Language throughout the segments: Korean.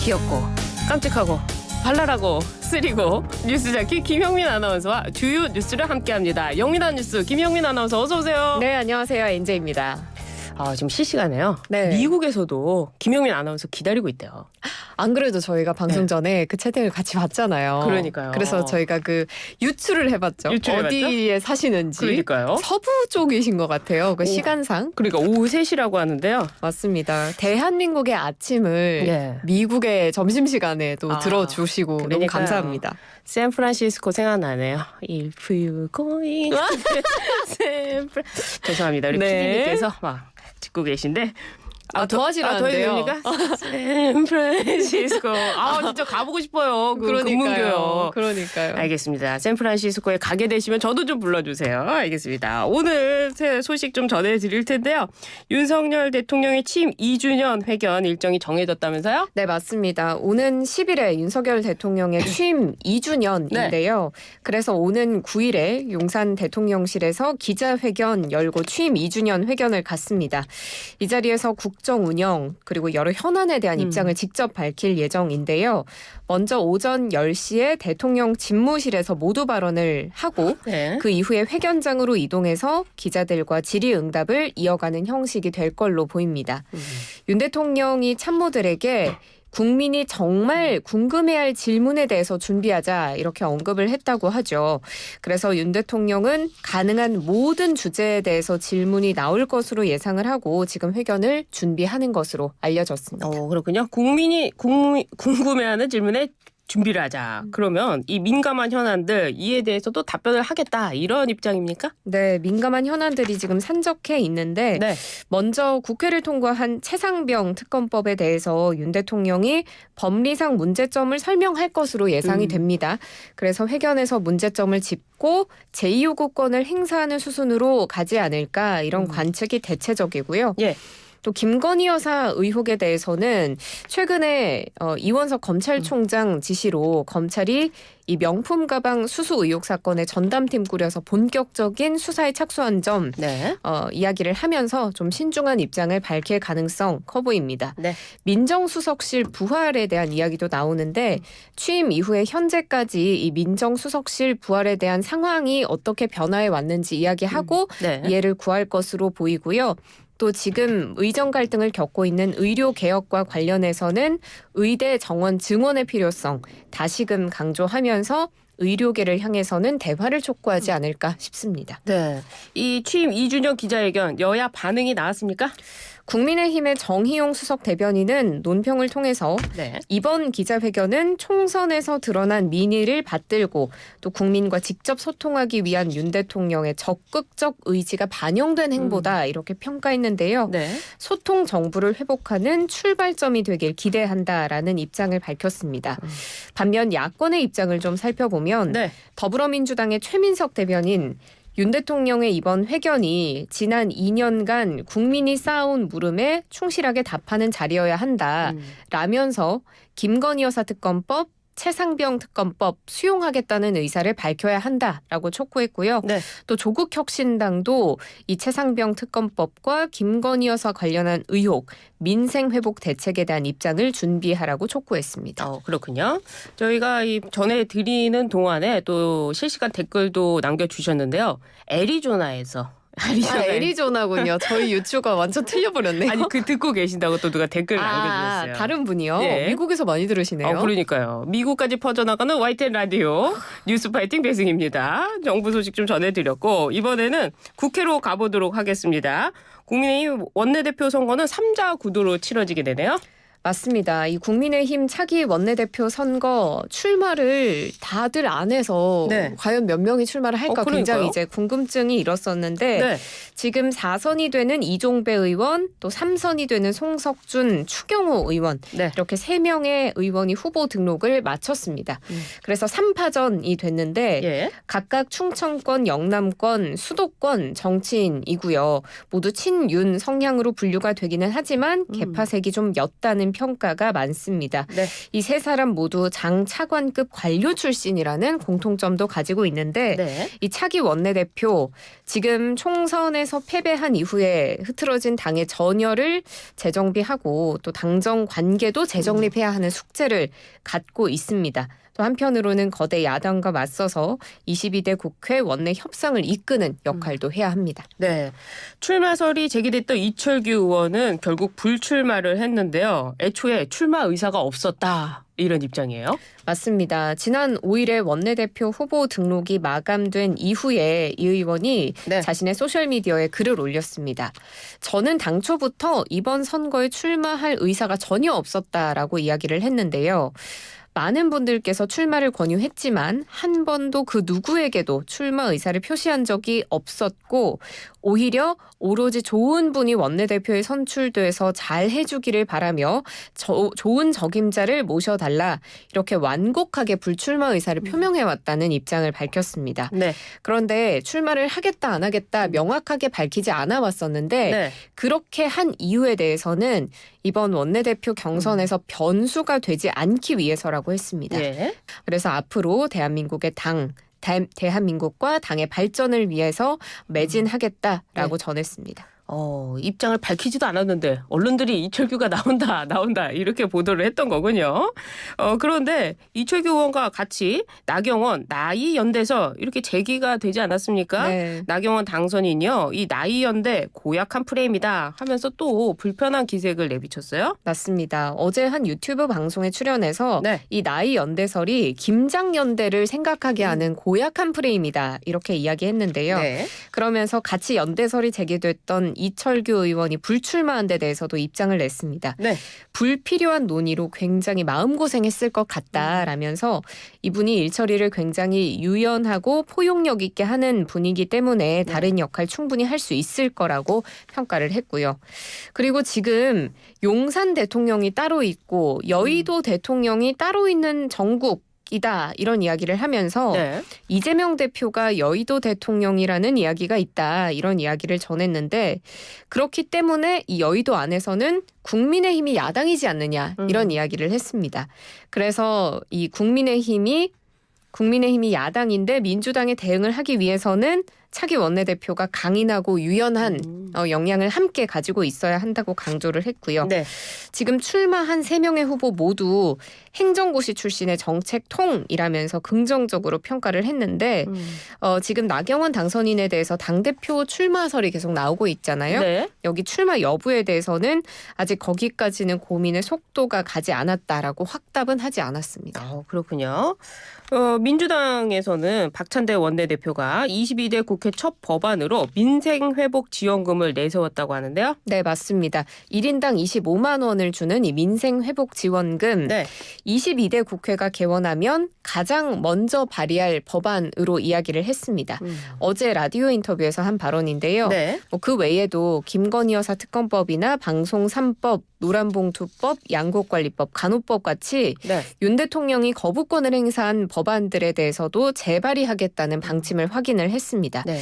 귀엽고 깜찍하고 발랄하고 쓰리고 뉴스자키 김영민 아나운서와 주요 뉴스를 함께합니다. 영민한 뉴스 김영민 아나운서 어서 오세요. 네, 안녕하세요. 엔제입니다. 지금 실시간에요. 네. 미국에서도 김영민 아나운서 기다리고 있대요. 안 그래도 저희가 방송 전에 그 채팅을 같이 봤잖아요. 그러니까요. 그래서 저희가 그 유추를 해봤죠. 유추를 어디에 사시는지. 그러니까요. 서부 쪽이신 것 같아요. 그 시간상. 그러니까 오후 3시라고 하는데요. 맞습니다. 대한민국의 아침을 예. 미국의 점심시간에 또 들어주시고 너무 그러니까요. 감사합니다. 샌프란시스코 생각나네요. If you going 죄송합니다. 우리 네. PD님께서 막 짓고 계신데 더 하시라는데요. 됩니까? 샌프란시스코. 진짜 가보고 싶어요. 금문교요. 그러니까요. 알겠습니다. 샌프란시스코에 가게 되시면 저도 좀 불러주세요. 알겠습니다. 오늘 소식 좀 전해드릴 텐데요. 윤석열 대통령의 취임 2주년 회견 일정이 정해졌다면서요? 네, 맞습니다. 오는 10일에 윤석열 대통령의 취임 2주년인데요. 그래서 오는 9일에 용산 대통령실에서 기자회견 열고 취임 2주년 회견을 갖습니다. 이 자리에서 국정 운영 그리고 여러 현안에 대한 입장을 직접 밝힐 예정인데요. 먼저 오전 10시에 대통령 집무실에서 모두 발언을 하고 네. 그 이후에 회견장으로 이동해서 기자들과 질의응답을 이어가는 형식이 될 걸로 보입니다. 윤 대통령이 참모들에게 국민이 정말 궁금해할 질문에 대해서 준비하자 이렇게 언급을 했다고 하죠. 그래서 윤 대통령은 가능한 모든 주제에 대해서 질문이 나올 것으로 예상을 하고 지금 회견을 준비하는 것으로 알려졌습니다. 그렇군요. 국민이 궁금해하는 질문에 준비를 하자. 그러면 이 민감한 현안들 이에 대해서도 답변을 하겠다. 이런 입장입니까? 네, 민감한 현안들이 지금 산적해 있는데 네. 먼저 국회를 통과한 최상병 특검법에 대해서 윤 대통령이 법리상 문제점을 설명할 것으로 예상이 됩니다. 그래서 회견에서 문제점을 짚고 제2요구권을 행사하는 수순으로 가지 않을까 이런 관측이 대체적이고요. 예. 또 김건희 여사 의혹에 대해서는 최근에 이원석 검찰총장 지시로 검찰이 이 명품 가방 수수 의혹 사건의 전담팀 꾸려서 본격적인 수사에 착수한 점 네. 이야기를 하면서 좀 신중한 입장을 밝힐 가능성 커 보입니다. 네. 민정수석실 부활에 대한 이야기도 나오는데 취임 이후에 현재까지 이 민정수석실 부활에 대한 상황이 어떻게 변화해 왔는지 이야기하고 네. 이해를 구할 것으로 보이고요. 또 지금 의정 갈등을 겪고 있는 의료 개혁과 관련해서는 의대 정원 증원의 필요성 다시금 강조하면서 의료계를 향해서는 대화를 촉구하지 않을까 싶습니다. 네. 이 취임 2주년 기자회견 여야 반응이 나왔습니까? 국민의힘의 정희용 수석 대변인은 논평을 통해서 네. 이번 기자회견은 총선에서 드러난 민의를 받들고 또 국민과 직접 소통하기 위한 윤 대통령의 적극적 의지가 반영된 행보다 이렇게 평가했는데요. 네. 소통 정부를 회복하는 출발점이 되길 기대한다라는 입장을 밝혔습니다. 반면 야권의 입장을 좀 살펴보면 네. 더불어민주당의 최민석 대변인 윤 대통령의 이번 회견이 지난 2년간 국민이 쌓아온 물음에 충실하게 답하는 자리여야 한다라면서 김건희 여사 특검법, 최상병 특검법 수용하겠다는 의사를 밝혀야 한다라고 촉구했고요. 네. 또 조국혁신당도 이 최상병 특검법과 김건희 여사 관련한 의혹, 민생 회복 대책에 대한 입장을 준비하라고 촉구했습니다. 그렇군요. 저희가 이 전해드리는 동안에 또 실시간 댓글도 남겨주셨는데요. 애리조나에서 애리조나군요. 저희 유추가 완전 틀려버렸네요. 아니 듣고 계신다고 또 누가 댓글 남겨주셨어요. 다른 분이요? 네. 미국에서 많이 들으시네요. 그러니까요. 미국까지 퍼져나가는 YTN 라디오 뉴스파이팅 배승입니다. 정부 소식 좀 전해드렸고 이번에는 국회로 가보도록 하겠습니다. 국민의힘 원내대표 선거는 3자 구도로 치러지게 되네요. 맞습니다. 이 국민의힘 차기 원내대표 선거 출마를 다들 안 해서 네. 과연 몇 명이 출마를 할까 굉장히 이제 궁금증이 일었었는데 네. 지금 4선이 되는 이종배 의원 또 3선이 되는 송석준, 추경호 의원 네. 이렇게 3명의 의원이 후보 등록을 마쳤습니다. 그래서 3파전이 됐는데 예. 각각 충청권, 영남권, 수도권 정치인이고요. 모두 친윤 성향으로 분류가 되기는 하지만 개파색이 좀 옅다는 평가가 많습니다. 네. 이 세 사람 모두 장 차관급 관료 출신이라는 공통점도 가지고 있는데 네. 이 차기 원내대표 지금 총선에서 패배한 이후에 흐트러진 당의 전열을 재정비하고 또 당정 관계도 재정립해야 하는 숙제를 갖고 있습니다. 또 한편으로는 거대 야당과 맞서서 22대 국회 원내 협상을 이끄는 역할도 해야 합니다. 네. 출마설이 제기됐던 이철규 의원은 결국 불출마를 했는데요. 애초에 출마 의사가 없었다. 이런 입장이에요. 맞습니다. 지난 5일에 원내대표 후보 등록이 마감된 이후에 이 의원이 네. 자신의 소셜미디어에 글을 올렸습니다. 저는 당초부터 이번 선거에 출마할 의사가 전혀 없었다라고 이야기를 했는데요. 많은 분들께서 출마를 권유했지만 한 번도 그 누구에게도 출마 의사를 표시한 적이 없었고 오히려 오로지 좋은 분이 원내대표에 선출돼서 잘 해주기를 바라며 좋은 적임자를 모셔달라 이렇게 완곡하게 불출마 의사를 표명해왔다는 입장을 밝혔습니다. 네. 그런데 출마를 하겠다 안 하겠다 명확하게 밝히지 않아 왔었는데 네. 그렇게 한 이유에 대해서는 이번 원내대표 경선에서 변수가 되지 않기 위해서라고 했습니다. 예. 그래서 앞으로 대한민국의 대한민국과 당의 발전을 위해서 매진하겠다라고 전했습니다. 입장을 밝히지도 않았는데 언론들이 이철규가 나온다 이렇게 보도를 했던 거군요. 그런데 이철규 의원과 같이 나경원 나이 연대서 이렇게 제기가 되지 않았습니까? 네. 나경원 당선인이요. 이 나이 연대 고약한 프레임이다 하면서 또 불편한 기색을 내비쳤어요. 맞습니다. 어제 한 유튜브 방송에 출연해서 네. 이 나이 연대설이 김장연대를 생각하게 하는 고약한 프레임이다 이렇게 이야기했는데요. 네. 그러면서 같이 연대설이 제기됐던 이철규 의원이 불출마한 데 대해서도 입장을 냈습니다. 네. 불필요한 논의로 굉장히 마음고생했을 것 같다라면서 이분이 일처리를 굉장히 유연하고 포용력 있게 하는 분이기 때문에 다른 역할 충분히 할 수 있을 거라고 평가를 했고요. 그리고 지금 용산 대통령이 따로 있고 여의도 대통령이 따로 있는 정국 이다 이런 이야기를 하면서 네. 이재명 대표가 여의도 대통령이라는 이야기가 있다 이런 이야기를 전했는데 그렇기 때문에 이 여의도 안에서는 국민의힘이 야당이지 않느냐 이런 이야기를 했습니다. 그래서 이 국민의힘이 야당인데 민주당에 대응을 하기 위해서는 차기 원내대표가 강인하고 유연한 역량을 함께 가지고 있어야 한다고 강조를 했고요. 네. 지금 출마한 3명의 후보 모두 행정고시 출신의 정책통이라면서 긍정적으로 평가를 했는데 지금 나경원 당선인에 대해서 당대표 출마설이 계속 나오고 있잖아요. 네. 여기 출마 여부에 대해서는 아직 거기까지는 고민의 속도가 가지 않았다라고 확답은 하지 않았습니다. 그렇군요. 민주당에서는 박찬대 원내대표가 22대 국회 첫 법안으로 민생회복지원금을 내세웠다고 하는데요. 네, 맞습니다. 1인당 25만 원을 주는 이 민생회복지원금. 네. 22대 국회가 개원하면 가장 먼저 발의할 법안으로 이야기를 했습니다. 어제 라디오 인터뷰에서 한 발언인데요. 네. 그 외에도 김건희 여사 특검법이나 방송 3법, 노란봉투법, 양곡관리법, 간호법 같이 네. 윤 대통령이 거부권을 행사한 법안들에 대해서도 재발의하겠다는 방침을 확인을 했습니다. 네.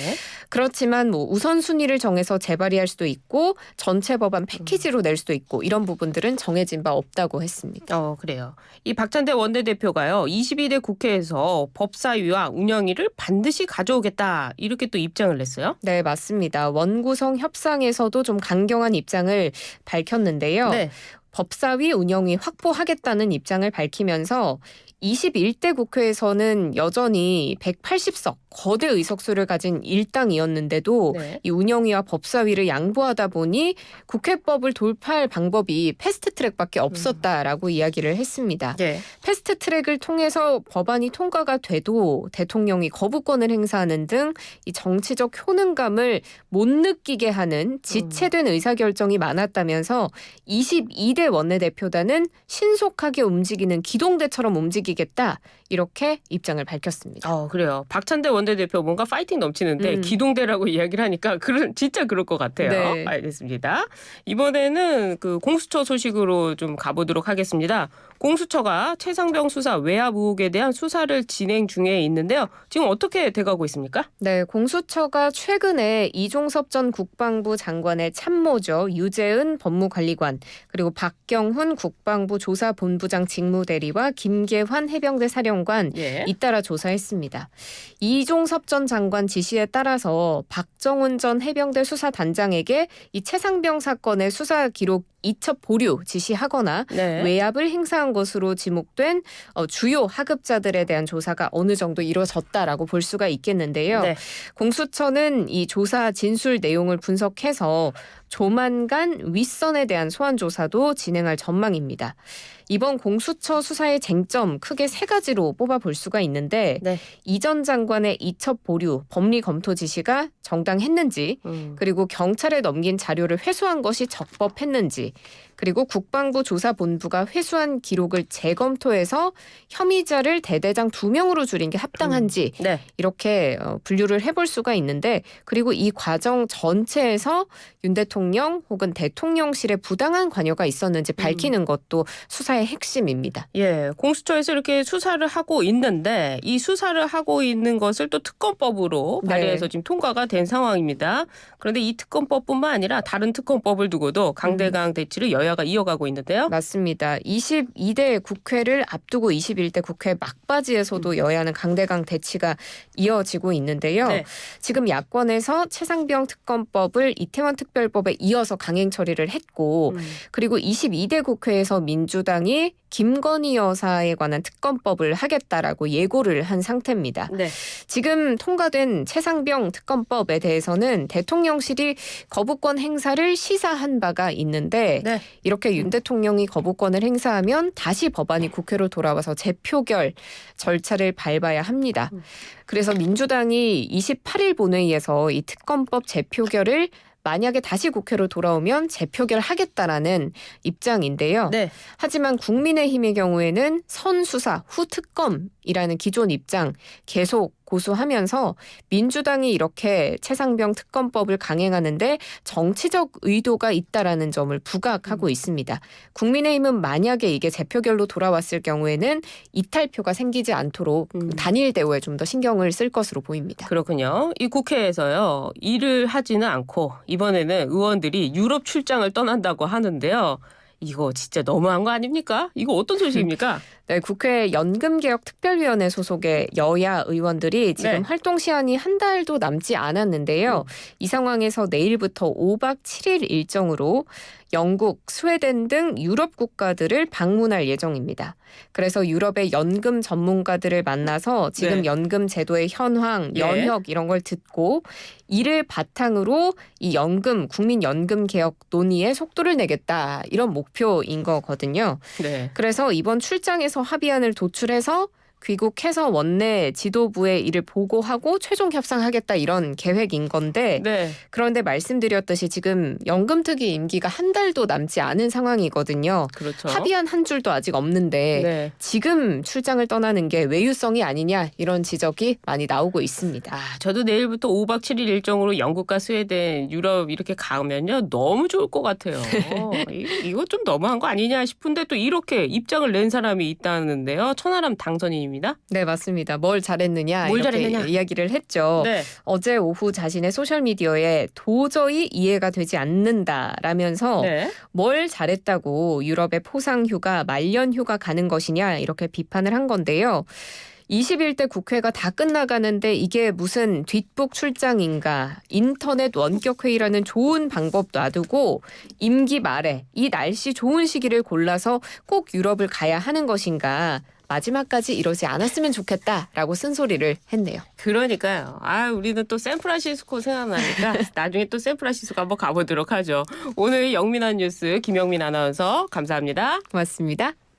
그렇지만 우선순위를 정해서 재발의할 수도 있고 전체 법안 패키지로 낼 수도 있고 이런 부분들은 정해진 바 없다고 했습니다. 그래요. 이 박찬대 원내대표가요. 22대 국회에서 법사위와 운영위를 반드시 가져오겠다 이렇게 또 입장을 냈어요. 네, 맞습니다. 원구성 협상에서도 좀 강경한 입장을 밝혔는데요. 네. 법사위 운영위 확보하겠다는 입장을 밝히면서 21대 국회에서는 여전히 180석 거대 의석수를 가진 일당이었는데도 네. 이 운영위와 법사위를 양보하다 보니 국회법을 돌파할 방법이 패스트트랙밖에 없었다라고 이야기를 했습니다. 네. 패스트트랙을 통해서 법안이 통과가 돼도 대통령이 거부권을 행사하는 등 이 정치적 효능감을 못 느끼게 하는 지체된 의사결정이 많았다면서 22대 원내대표단은 신속하게 움직이는 기동대처럼 움직이기 이기겠다 이렇게 입장을 밝혔습니다. 그래요. 박찬대 원내대표 뭔가 파이팅 넘치는데 기동대라고 이야기를 하니까 진짜 그럴 것 같아요. 네. 알겠습니다. 이번에는 그 공수처 소식으로 좀 가보도록 하겠습니다. 공수처가 최상병 수사 외압 의혹에 대한 수사를 진행 중에 있는데요. 지금 어떻게 돼가고 있습니까? 네, 공수처가 최근에 이종섭 전 국방부 장관의 참모죠. 유재은 법무관리관, 그리고 박경훈 국방부 조사본부장 직무대리와 김계환 해병대 사령관 예. 잇따라 조사했습니다. 이종섭 전 장관 지시에 따라서 박정훈 전 해병대 수사단장에게 이 최상병 사건의 수사 기록 이첩 보류 지시하거나 네. 외압을 행사한 것으로 지목된 주요 하급자들에 대한 조사가 어느 정도 이루어졌다라고 볼 수가 있겠는데요. 네. 공수처는 이 조사 진술 내용을 분석해서 조만간 윗선에 대한 소환 조사도 진행할 전망입니다. 이번 공수처 수사의 쟁점 크게 세 가지로 뽑아볼 수가 있는데 네. 이 전 장관의 이첩 보류, 법리 검토 지시가 정당했는지, 그리고 경찰에 넘긴 자료를 회수한 것이 적법했는지, 그리고 국방부 조사본부가 회수한 기록을 재검토해서 혐의자를 대대장 2명으로 줄인 게 합당한지 네. 이렇게 분류를 해볼 수가 있는데, 그리고 이 과정 전체에서 윤 대통령 혹은 대통령실에 부당한 관여가 있었는지 밝히는 것도 수사의 핵심입니다. 예, 공수처에서 이렇게 수사를 하고 있는데 이 수사를 하고 있는 것을 또 특검법으로 발의해서 지금 통과가 된 상황입니다. 그런데 이 특검법뿐만 아니라 다른 특검법을 두고도 강대강 대치를 여야가 이어가고 있는데요. 맞습니다. 22대 국회를 앞두고 21대 국회 막바지에서도 여야는 강대강 대치가 이어지고 있는데요. 네. 지금 야권에서 최상병 특검법을 이태원 특별법에 이어서 강행 처리를 했고, 그리고 22대 국회에서 민주당이 김건희 여사에 관한 특검법을 하겠다라고 예고를 한 상태입니다. 네. 지금 통과된 최상병 특검법에 대해서는 대통령실이 거부권 행사를 시사한 바가 있는데, 네. 이렇게 윤 대통령이 거부권을 행사하면 다시 법안이 국회로 돌아와서 재표결 절차를 밟아야 합니다. 그래서 민주당이 28일 본회의에서 이 특검법 재표결을 만약에 다시 국회로 돌아오면 재표결하겠다라는 입장인데요. 네. 하지만 국민의힘의 경우에는 선수사 후 특검이라는 기존 입장 계속 고수하면서 민주당이 이렇게 최상병 특검법을 강행하는데 정치적 의도가 있다라는 점을 부각하고 있습니다. 국민의힘은 만약에 이게 재표결로 돌아왔을 경우에는 이탈표가 생기지 않도록 단일 대우에 좀 더 신경을 쓸 것으로 보입니다. 그렇군요. 이 국회에서요. 일을 하지는 않고 이번에는 의원들이 유럽 출장을 떠난다고 하는데요. 이거 진짜 너무한 거 아닙니까? 이거 어떤 소식입니까? 네, 국회 연금개혁특별위원회 소속의 여야 의원들이 지금 네. 활동 시한이 한 달도 남지 않았는데요. 이 상황에서 내일부터 5박 7일 일정으로 영국, 스웨덴 등 유럽 국가들을 방문할 예정입니다. 그래서 유럽의 연금 전문가들을 만나서 지금 네. 연금 제도의 현황, 예. 연혁 이런 걸 듣고 이를 바탕으로 이 국민연금 개혁 논의에 속도를 내겠다 이런 목표인 거거든요. 네. 그래서 이번 출장에서 합의안을 도출해서 귀국해서 원내 지도부에 이를 보고하고 최종 협상하겠다 이런 계획인 건데, 네. 그런데 말씀드렸듯이 지금 연금특위 임기가 한 달도 남지 않은 상황이거든요. 그렇죠. 합의안 한 줄도 아직 없는데 네. 지금 출장을 떠나는 게 외유성이 아니냐 이런 지적이 많이 나오고 있습니다. 저도 내일부터 5박 7일 일정으로 영국과 스웨덴, 유럽 이렇게 가면요. 너무 좋을 것 같아요. 이거 좀 너무한 거 아니냐 싶은데 또 이렇게 입장을 낸 사람이 있다는데요. 천하람 당선인입니다. 네, 맞습니다. 뭘 잘했느냐 뭘 이렇게 잘했느냐. 이야기를 했죠. 네. 어제 오후 자신의 소셜미디어에 도저히 이해가 되지 않는다라면서 네. 뭘 잘했다고 유럽의 포상휴가, 말년휴가 가는 것이냐 이렇게 비판을 한 건데요. 21대 국회가 다 끝나가는데 이게 무슨 뒷북 출장인가, 인터넷 원격회의라는 좋은 방법 놔두고 임기 말에 이 날씨 좋은 시기를 골라서 꼭 유럽을 가야 하는 것인가, 마지막까지 이러지 않았으면 좋겠다라고 쓴소리를 했네요. 그러니까요. 우리는 또 샌프란시스코 생각나니까 나중에 또 샌프란시스코 한번 가보도록 하죠. 오늘 영민한 뉴스 김영민 아나운서 감사합니다. 고맙습니다.